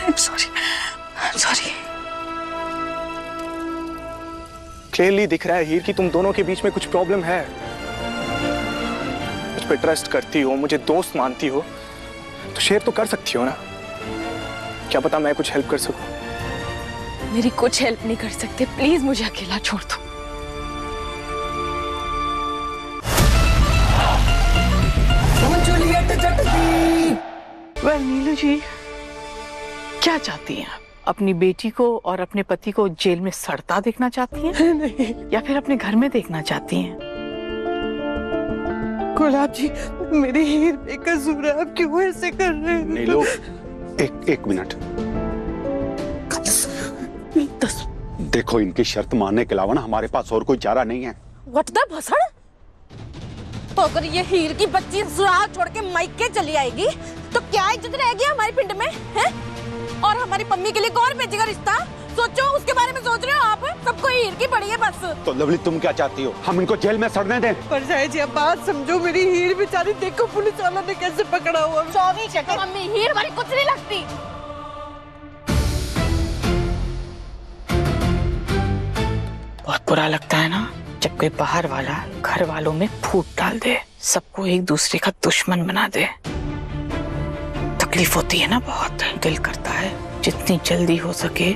Sorry. Clearly दिख रहा है हीर कि तुम दोनों के बीच में कुछ प्रॉब्लम है। मुझ पे ट्रस्ट करती हो, मुझे दोस्त मानती हो, तो शेयर तो कर सकती हो ना। क्या पता मैं कुछ हेल्प कर सकूं। मेरी कुछ हेल्प नहीं कर सकते, प्लीज मुझे अकेला छोड़ दो। वेल नीलू जी, क्या चाहती हैं आप? अपनी बेटी को और अपने पति को जेल में सड़ता देखना चाहती हैं? नहीं। या फिर अपने घर में देखना चाहती हैं? गुलाब जी, मेरी हीर बेकसूर है, आप क्यों ऐसे कर रहे हैं? नीलू, एक मिनट। देखो, इनकी शर्त मानने के अलावा ना हमारे पास और कोई चारा नहीं है। व्हाट द भसड़? तो अगर ये हीर की बच्ची सुराग छोड़ के मायके चली आएगी तो क्या इज्जत रहेगी हमारे पिंड में, हैं? और हमारी मम्मी के लिए कौन भेजेगा रिश्ता? सोचो, उसके बारे में सोच रहे हो आप? सबको हीर की पड़ी है बस। तो लवली, तुम क्या चाहती हो? हम इनको जेल में सड़ने दें? पर जाए जी, अब बात समझो, मेरी हीर बेचारी देखो पुलिस वालों ने कैसे पकड़ा हुआ। 24 चक्कर मम्मी, हीर वाली कुछ नहीं लगती। बहुत बुरा लगता है ना जब कोई बाहर वाला घर वालों में फूट डाल दे, सबको एक दूसरे का दुश्मन बना दे। तकलीफ होती है ना बहुत। दिल करता है जितनी जल्दी हो सके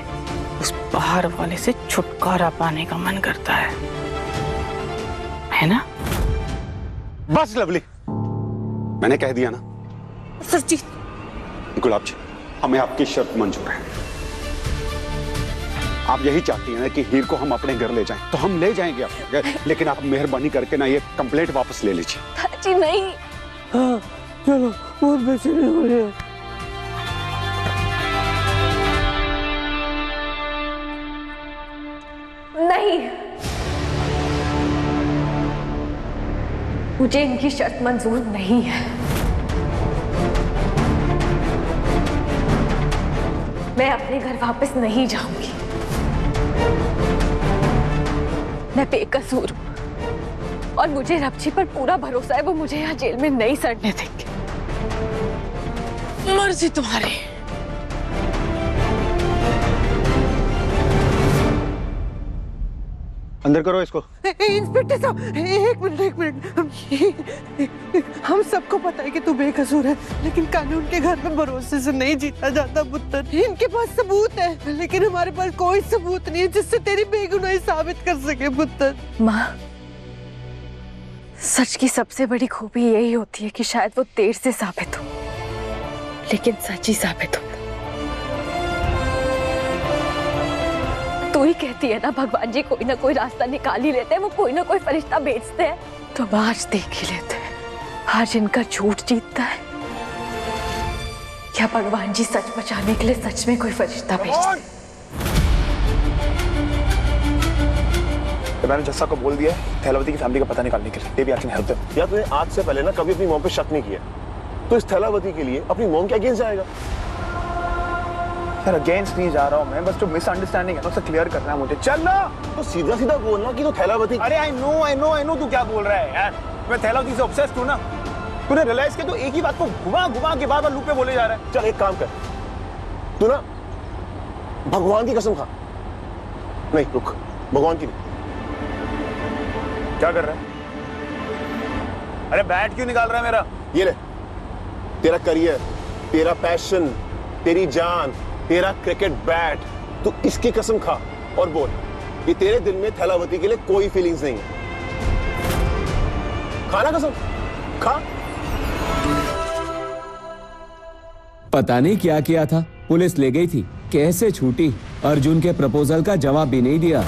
उस बाहर वाले से छुटकारा पाने का मन करता है ना? बस लवली, मैंने कह दिया ना। सच्ची गुलाब जी, हमें आपकी शर्त मंजूर है। आप यही चाहती हैं ना कि हीर को हम अपने घर ले जाएं, तो हम ले जाएंगे अपने घर, लेकिन आप मेहरबानी करके ना ये कंप्लेंट वापस ले लीजिए। जी नहीं। हाँ, चलो, बहुत बेचैनी हो रही है। नहीं, मुझे इनकी शर्त मंजूर नहीं है। मैं अपने घर वापस नहीं जाऊंगी। मैं बेकसूर हूं और मुझे रब्जी पर पूरा भरोसा है, वो मुझे यहाँ जेल में नहीं सड़ने देंगे। मर्जी तुम्हारी। अंदर करो इसको। इंस्पेक्टर साहब, एक मिनट। हम सबको पता है कि तू बेकसूर है, लेकिन कानून के घर में भरोसे से नहीं जीता जाता पुत्र। इनके पास सबूत है, लेकिन हमारे पास कोई सबूत नहीं है जिससे तेरी बेगुनाही साबित कर सके पुत्र। माँ, सच की सबसे बड़ी खूबी यही होती है कि शायद वो देर से साबित हो, लेकिन सच ही साबित हो। तू ही कहती है ना, भगवान जी कोई ना कोई रास्ता निकाल ही लेते हैं, वो कोई ना कोई फरिश्ता भेजते हैं। तो आज देख ही लेते हैं, आज इनका झूठ जीतता है क्या भगवान जी सच बचाने के लिए सच में कोई फरिश्ता भेजते हैं। तो मैंने जस्सा को बोल दिया है थैलावती की फैमिली का पता निकालने के लिए। Baby I can help them. या तूने आज से पहले ना कभी अपनी मॉम पे शक नहीं किया, तो इस थैलावती के लिए अपनी मॉम के अगेंस्ट जाएगा? सर अगेंस्ट नहीं जा रहा हूँ मैं, बस जो मिसअंडरस्टैंडिंग है उसे क्लियर करना है मुझे। चल ना, तो सीधा सीधा बोलना कि तू थैलावती। अरे आई नो तू क्या बोल रहा है यार। मैं थैलावती से ऑब्सेस्ड हूँ ना। तूने रियलाइज किया, तो एक ही बात को घुमा के बार लूप पे बोले जा रहा है। चल एक काम कर, तू ना भगवान की कसम खा। नहीं रुक, भगवान की नहीं। क्या कर रहा है? अरे बैट क्यों निकाल रहा है मेरा? ये ले, तेरा करियर, तेरा पैशन, तेरी जान, तेरा क्रिकेट बैट, तू इसकी कसम खा और बोल कि तेरे दिल में थैलावती के लिए कोई फीलिंग्स नहीं है। खाना कसम खा। पता नहीं क्या किया था, पुलिस ले गई थी, कैसे छूटी। अर्जुन के प्रपोजल का जवाब भी नहीं दिया।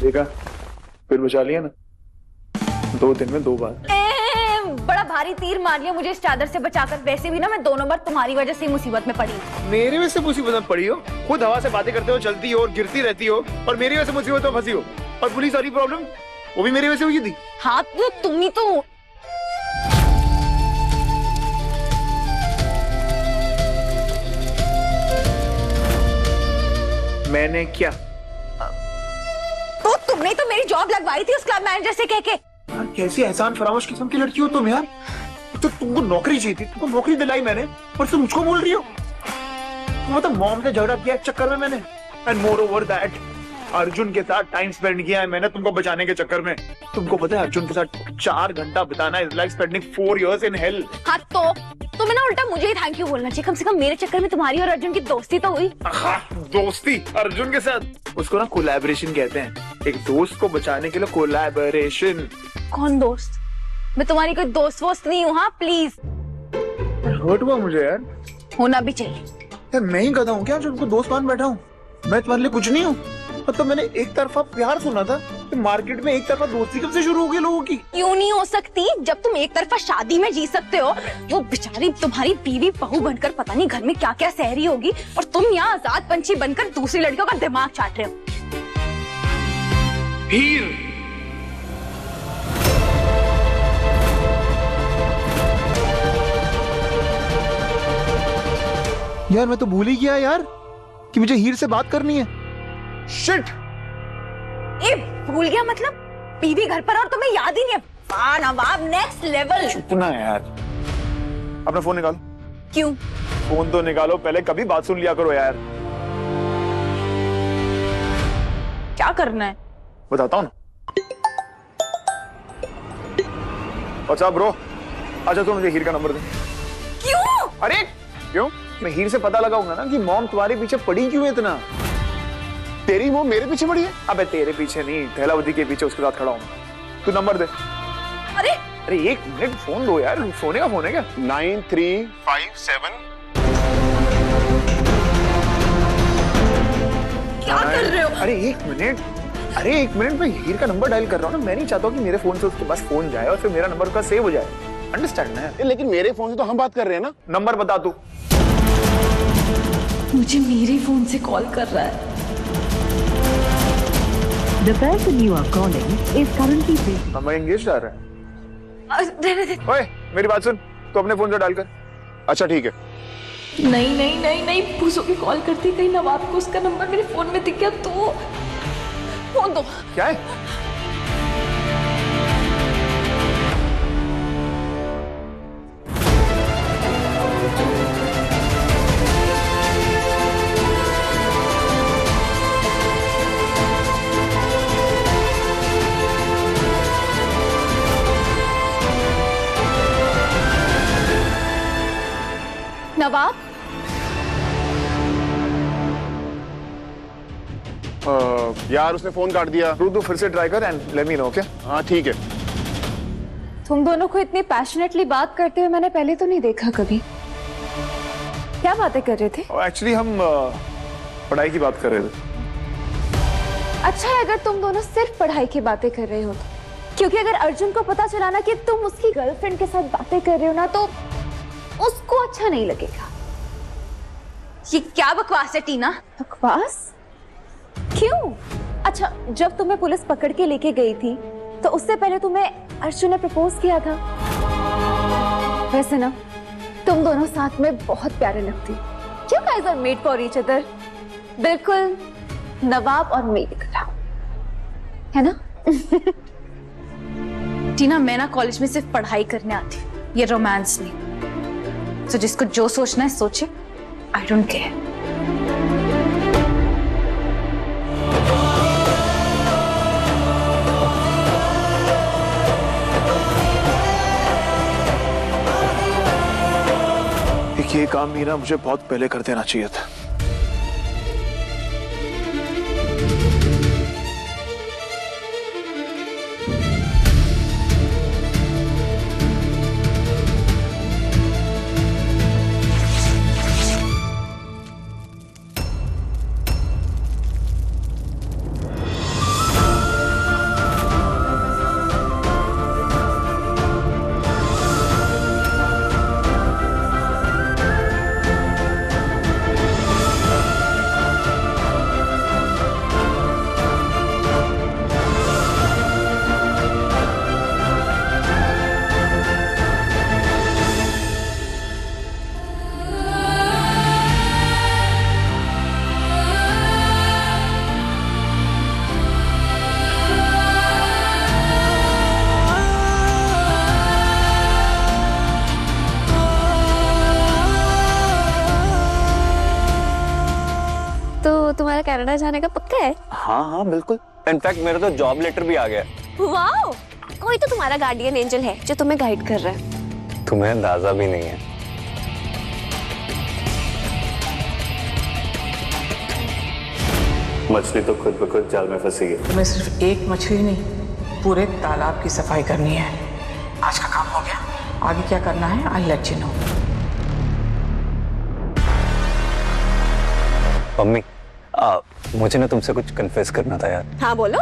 देखा, फिर बचा लिया ना, 2 दिन में 2 बार। बड़ा भारी तीर मार लिया मुझे इस चादर से बचाकर। वैसे भी ना मैं 2 नंबर तुम्हारी वजह से मुसीबत में पड़ी। मेरी वजह से मुसीबत में पड़ी हो? खुद हवा से बातें करते हो, चलती हो और गिरती रहती हो, और मेरी वजह से मुसीबत में फंसी हो। और पूरी सारी प्रॉब्लम वो भी मेरी वजह से हुई थी। हाँ तो तुम ही तो। मैंने क्या? तो तुमने तो मेरी जॉब लगवाई थी उस क्लब मैनेजर से कह के। यार कैसी एहसान फरामोश किस्म की लड़की हो तुम यार। तो तुमको नौकरी चाहिए थी, तुमको नौकरी दिलाई मैंने, पर तुम मुझको बोल रही हो। मतलब मॉम से झगड़ा किया इस चक्कर में मैंने, and more over that Arjun के साथ टाइम स्पेंड किया है मैंने तुमको बचाने के चक्कर में। तुमको पता है अर्जुन के साथ 4 घंटा बिताना is like spending 4 years in hell। हाँ तो तुम्हें ना उल्टा मुझे ही थैंक यू बोलना चाहिए, कम से कम मेरे चक्कर में तुम्हारी और अर्जुन की दोस्ती तो हुई। दोस्ती अर्जुन के साथ, उसको ना कोलैबोरेशन कहते हैं। एक दोस्त को बचाने के लिए कोलैबोरेशन। कौन दोस्त? मैं तुम्हारी कोई दोस्त वोस्त नहीं हूँ। हाँ प्लीज। हर्ट हुआ मुझे यार। होना भी चाहिए यार, मैं ही गधा हूँ क्या जो उनको दोस्त मान बैठा हूँ? मैं तुम्हारे लिए कुछ नहीं हूँ। तो मैंने एक तरफा प्यार सुना था, तो मार्केट में एक तरफा दोस्ती कब से शुरू हो गई लोगों की? क्यों नहीं हो सकती? जब तुम एक तरफा शादी में जी सकते हो, वो बेचारी तुम्हारी बीवी बहू बनकर पता नहीं घर में क्या क्या सह रही होगी, और तुम यहाँ आजाद पंछी बनकर दूसरी लड़कियों का दिमाग चाट रहे हो। हीर यार, मैं तो भूल ही गया यार कि मुझे हीर से बात करनी है। शिट! ए, भूल गया मतलब? बीवी घर पर और तुम्हें याद ही नहीं है? वाह नवाब, नेक्स्ट लेवल। चुप ना यार, अपना फोन निकालो। क्यों? फोन तो निकालो पहले, कभी बात सुन लिया करो यार। क्या करना है? बताता हूँ ना। अच्छा ब्रो, अच्छा तो मुझे हीर का नंबर दे। क्यों? अरे क्यों? मैं हीर से पता लगाऊंगा ना कि मॉम तुम्हारे पीछे पड़ी क्यों है इतना। तेरी वो मेरे पीछे पड़ी है? अबे तेरे पीछे नहीं, थैलावती के पीछे उसके साथ खड़ा हूँ। तू नंबर दे। अरे अरे 1 मिनट फोन दो यार, सोने का फोन है क्या? 9357। क्या कर रहे हो? अरे 1 मिनट, अरे 1 मिनट, मैं हीर का नंबर डायल कर रहा हूँ ना। मैं नहीं चाहता कि मेरे फोन से उसके पास फोन जाए और फिर मेरा नंबर उसका सेव हो जाए। अंडरस्टैंड ना? लेकिन मेरे फोन से तो हम बात कर रहे हैं ना। नंबर बता तू। मुझे मेरे फोन से कॉल कर रहा है। The person you are calling is currently busy. Number engage आ रहा है। ओए मेरी बात सुन, तू अपने फोन से डायल कर। अच्छा ठीक है। नहीं नहीं नहीं नहीं, पूछो की कॉल करती, कहीं नवाब को उसका नंबर मेरे फोन में दिख गया तो। फोन दो। क्या है? नवाब, यार उसने फोन काट दिया। तू फिर से ट्राई कर and let me know. Okay? हाँ ठीक है। तुम दोनों को इतनी पैशनेटली बात करते हुए मैंने पहले तो नहीं देखा कभी। क्या बातें कर रहे थे? एक्चुअली हम पढ़ाई की बात कर रहे थे। अच्छा है अगर तुम दोनों सिर्फ पढ़ाई की बातें कर रहे हो तो, क्योंकि अगर अर्जुन को पता चला ना कि तुम उसकी गर्लफ्रेंड के साथ बातें कर रहे हो ना, तो उसको अच्छा नहीं लगेगा। ये क्या बकवास है टीना? बकवास? क्यों? अच्छा, जब तुम्हें पुलिस पकड़ के लेके गई थी तो उससे पहले तुम्हें अर्जुन ने प्रपोज किया था। वैसे ना तुम दोनों साथ में बहुत प्यारे लगती। You guys are made for each other। बिल्कुल नवाब और मेरी तरह, है ना? टीना, मैं ना कॉलेज में सिर्फ पढ़ाई करने आती हूँ, ये रोमांस नहीं। तो जिसको जो सोचना है सोचे, आई डोंट केयर। ये काम भी ना मुझे बहुत पहले कर देना चाहिए था। कनाडा जाने का पक्का है? हाँ हाँ बिल्कुल, इनफैक्ट मेरा तो जॉब लेटर भी आ गया। वाओ, कोई तो तुम्हारा गार्डियन एंजल है जो तुम्हें गाइड कर रहा है। तुम्हें अंदाजा भी नहीं है। मछली तो खुद ब खुद जाल में फंसी है। तुम्हें सिर्फ एक मछली नहीं, पूरे तालाब की सफाई करनी है। आज का काम हो गया, आगे क्या करना है I let you know. Mummy, मुझे ना तुमसे कुछ कन्फेस करना था यार। हाँ बोलो।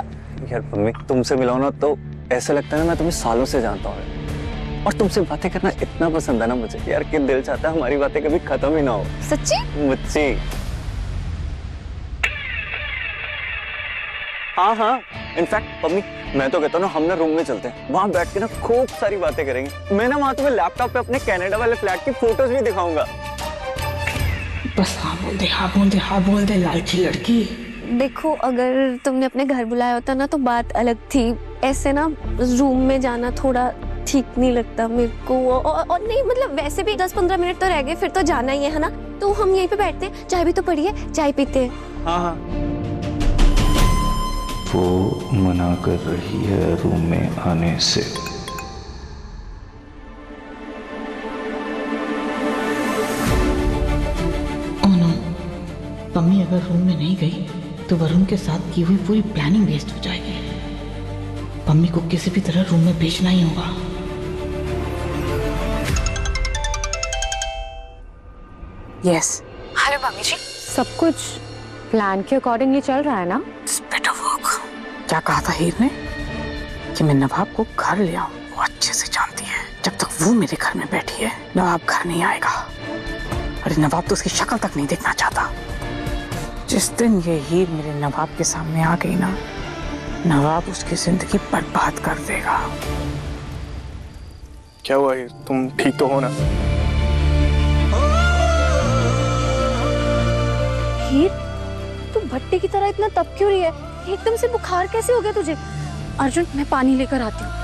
यार मम्मी, तुमसे मिला ना तो ऐसा लगता है ना मैं तुम्हें सालों से जानता हूँ, और तुमसे बातें करना इतना पसंद है ना मुझे यार कि दिल चाहता है हमारी बातें कभी खत्म ही ना हो। सच्ची? मुझे हाँ हाँ, इनफैक्ट मम्मी मैं तो कहता हूँ ना हम ना रूम में चलते हैं, वहां बैठ के ना खूब सारी बातें करेंगे। मैं ना वहां तुम्हें लैपटॉप पे अपने कनाडा वाले फ्लैट की फोटोज भी दिखाऊंगा। बस हाँ बोल दे, हाँ बोल दे, हाँ बोल दे लालची लड़की। देखो, अगर तुमने अपने घर बुलाया होता ना तो बात अलग थी। ऐसे ना रूम में जाना थोड़ा ठीक नहीं लगता मेरे को। और नहीं मतलब वैसे भी 10-15 मिनट तो रह गए, फिर तो जाना ही है ना। तो हम यहीं पे बैठते हैं, चाय भी तो पड़ी है, चाय पीते हैं। हाँ हाँ। वो मना कर रही है रूम में आने से। ओह नो, पम्मी अगर रूम में नहीं गई तो वरुण के साथ की हुई पूरी प्लानिंग वेस्ट हो जाएगी। पम्मी को किसी भी तरह रूम में भेजना ही होगा। यस। हेलो मम्मी जी। सब कुछ प्लान के अकॉर्डिंगली चल रहा है ना? Better work. क्या कहा था हीर ने कि मैं नवाब को घर ले आऊं? वो अच्छे से जानती है जब तक वो मेरे घर में बैठी है नवाब घर नहीं आएगा। अरे नवाब तो उसकी शक्ल तक नहीं देखना चाहता। जिस दिन ये हीर मेरे नवाब के सामने आ गई ना, नवाब उसकी जिंदगी बर्बाद कर देगा। क्या हुआ हीर, तुम ठीक तो हो ना? हीर, तू भट्टे की तरह इतना तप क्यों रही है? एकदम से बुखार कैसे हो गया तुझे? अर्जुन, मैं पानी लेकर आती हूँ।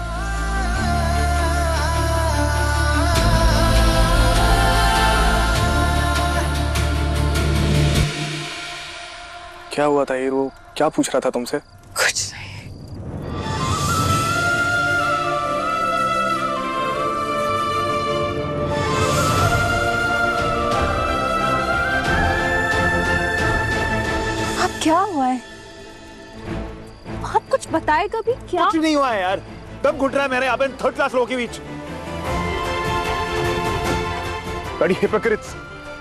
क्या हुआ था हीर, वो क्या पूछ रहा था तुमसे? कुछ नहीं। अब क्या हुआ है? आप कुछ बताएगा भी क्या? कुछ नहीं हुआ है यार, दम घुट रहा है मेरे यहाँ पे 3rd क्लास लोगों के बीच। बड़ी हिपोक्रिट्स,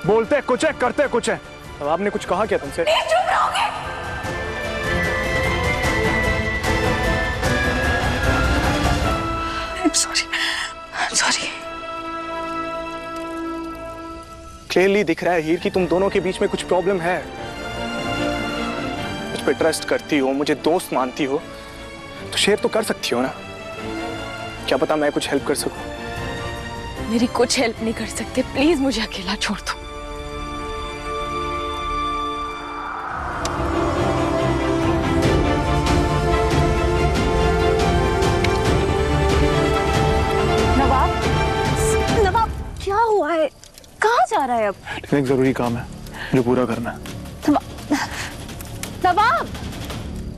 बोलते हैं कुछ है करते हैं कुछ है। अब आपने कुछ कहा क्या तुमसे? सॉरी। क्लियरली दिख रहा है हीर कि तुम दोनों के बीच में कुछ प्रॉब्लम है। मुझ पे ट्रस्ट करती हो, मुझे दोस्त मानती हो, तो शेयर तो कर सकती हो ना। क्या पता मैं कुछ हेल्प कर सकूं। मेरी कुछ हेल्प नहीं कर सकते, प्लीज मुझे अकेला छोड़ दो। नवाब, क्या हुआ है? कहाँ जा रहा है अब? एक जरूरी काम है जो पूरा करना है। नवाब,